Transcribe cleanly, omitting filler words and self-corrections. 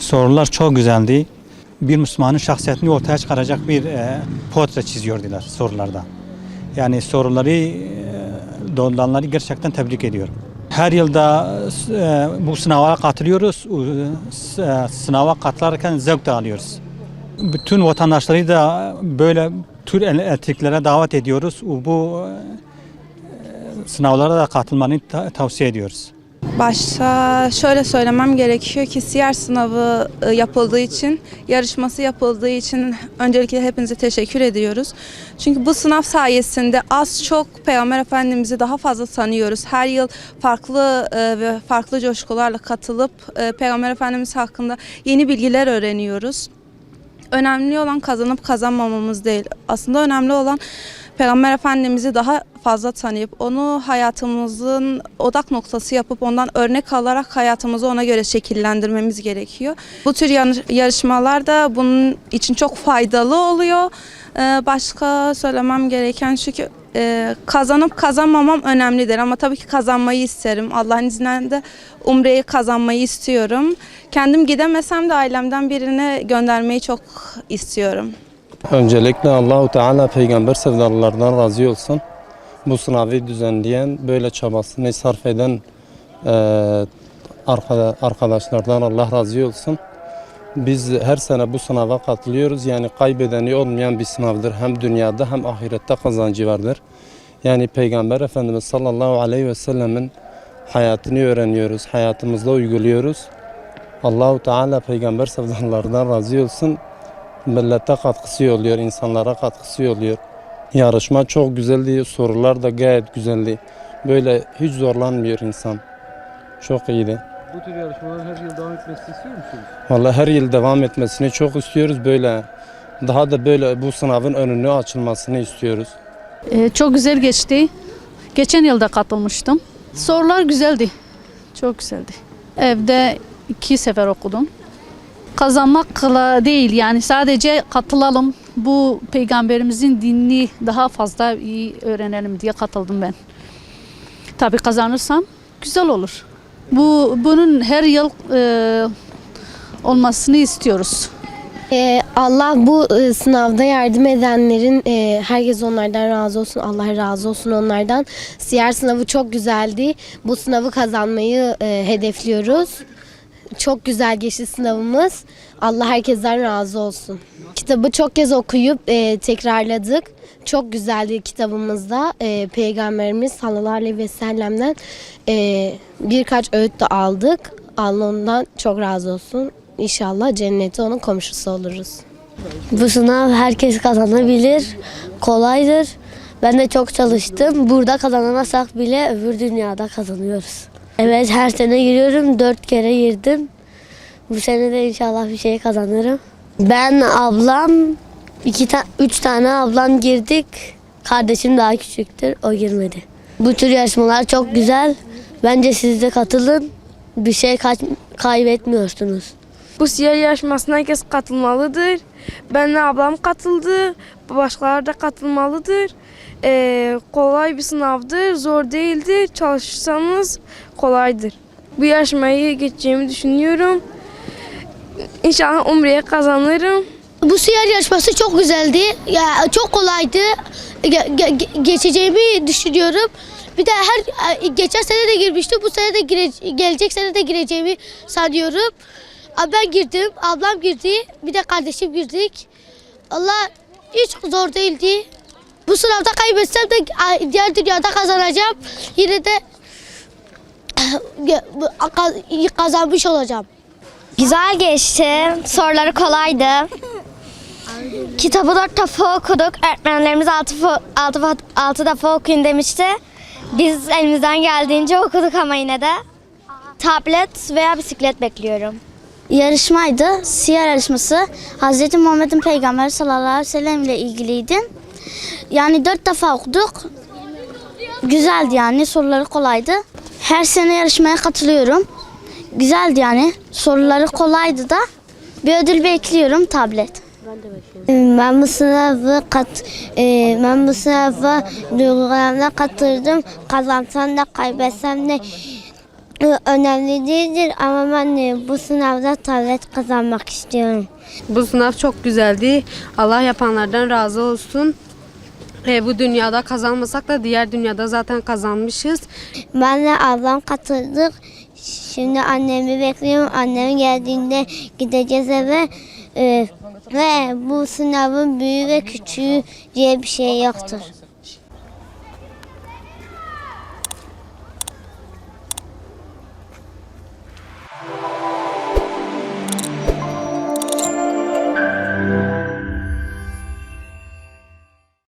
Sorular çok güzeldi. Bir Müslümanın şahsiyetini ortaya çıkaracak bir portre çiziyordular sorularda. Yani soruları dolanları gerçekten tebrik ediyorum. Her yılda bu sınava katılıyoruz. Sınava katılarken zevk de alıyoruz. Bütün vatandaşları da böyle tür etkinliklere davet ediyoruz. Bu sınavlara da katılmanı tavsiye ediyoruz. Başta şöyle söylemem gerekiyor ki siyer sınavı yapıldığı için, yarışması yapıldığı için öncelikle hepinize teşekkür ediyoruz. Çünkü bu sınav sayesinde az çok Peygamber Efendimiz'i daha fazla tanıyoruz. Her yıl farklı ve farklı coşkularla katılıp Peygamber Efendimiz hakkında yeni bilgiler öğreniyoruz. Önemli olan kazanıp kazanmamamız değil. Aslında önemli olan Peygamber Efendimiz'i daha fazla tanıyıp onu hayatımızın odak noktası yapıp ondan örnek alarak hayatımızı ona göre şekillendirmemiz gerekiyor. Bu tür yarışmalar da bunun için çok faydalı oluyor. Başka söylemem gereken çünkü kazanıp kazanmamam önemlidir ama tabii ki kazanmayı isterim. Allah'ın izniyle de Umre'yi kazanmayı istiyorum. Kendim gidemesem de ailemden birine göndermeyi çok istiyorum. Öncelikle Allahu Teala peygamber sevdalılardan razı olsun. Bu sınavı düzenleyen, böyle çabasını sarf eden arkadaşlardan Allah razı olsun. Biz her sene bu sınava katılıyoruz. Yani kaybedeni olmayan bir sınavdır. Hem dünyada hem ahirette kazancı vardır. Yani Peygamber Efendimiz sallallahu aleyhi ve sellemin hayatını öğreniyoruz. Hayatımızda uyguluyoruz. Allahu Teala peygamber sevdalılardan razı olsun. Millete katkısı oluyor, insanlara katkısı oluyor. Yarışma çok güzeldi, sorular da gayet güzeldi. Böyle hiç zorlanmıyor insan. Çok iyiydi. Bu tür yarışmaların her yıl devam etmesini istiyor musunuz? Vallahi her yıl devam etmesini çok istiyoruz. Böyle daha da böyle bu sınavın önünü açılmasını istiyoruz. Çok güzel geçti. Geçen yılda katılmıştım. Sorular güzeldi. Çok güzeldi. Evde 2 sefer okudum. Kazanmakla değil, yani sadece katılalım. Bu peygamberimizin dinini daha fazla iyi öğrenelim diye katıldım ben. Tabii kazanırsam güzel olur. Bunun her yıl olmasını istiyoruz. Allah bu sınavda yardım edenlerin herkes onlardan razı olsun. Allah razı olsun onlardan. Siyer sınavı çok güzeldi. Bu sınavı kazanmayı hedefliyoruz. Çok güzel geçti sınavımız. Allah herkesten razı olsun. Kitabı çok kez okuyup tekrarladık. Çok güzeldi kitabımızda. Peygamberimiz sallallahu aleyhi ve sellem'den birkaç öğüt de aldık. Allah ondan çok razı olsun. İnşallah cennete onun komşusu oluruz. Bu sınav herkes kazanabilir, kolaydır. Ben de çok çalıştım. Burada kazanamazsak bile öbür dünyada kazanıyoruz. Evet, her sene giriyorum. 4 kere girdim. Bu sene de inşallah bir şey kazanırım. Ben, ablam, 3 tane ablam girdik. Kardeşim daha küçüktür, o girmedi. Bu tür yarışmalar çok güzel. Bence siz de katılın. Bir şey kaybetmiyorsunuz. Bu siyer yarışmasına herkes katılmalıdır. Benle ablam katıldı. Başkaları da katılmalıdır. Kolay bir sınavdır. Zor değildir. Çalışırsanız kolaydır. Bu yarışmayı geçeceğimi düşünüyorum. İnşallah Umre'ye kazanırım. Bu siyer yarışması çok güzeldi. Ya, çok kolaydı. Geçeceğimi düşünüyorum. Bir de geçen sene de girmiştim. Bu sene de gelecek sene de gireceğimi sanıyorum. Ben girdim, ablam girdi, bir de kardeşim girdik. Allah hiç zor değildi. Bu sınavda kaybetsem de diğer dünyada kazanacağım. Yine de kazanmış olacağım. Güzel geçti. Soruları kolaydı. Kitabı 4 defa okuduk. Öğretmenlerimiz 6 defa okuyun demişti. Biz elimizden geldiğince okuduk ama yine de. Tablet veya bisiklet bekliyorum. Yarışmaydı. Siyer yarışması. Hz. Muhammed'in Peygamberi sallallahu aleyhi ve sellem ile ilgiliydi. Yani 4 defa okuduk. Güzeldi yani. Soruları kolaydı. Her sene yarışmaya katılıyorum. Güzeldi yani. Soruları kolaydı da. Bir ödül bekliyorum, tablet. Ben bu sınava duygularımla katıldım. Kazansam da kaybetsem de önemli değildir ama ben bu sınavda tablet kazanmak istiyorum. Bu sınav çok güzeldi. Allah yapanlardan razı olsun. Bu dünyada kazanmasak da diğer dünyada zaten kazanmışız. Benle ablam katıldık. Şimdi annemi bekliyorum. Annem geldiğinde gideceğiz eve. Ve bu sınavın büyüğü ve küçüğü diye bir şey yoktur.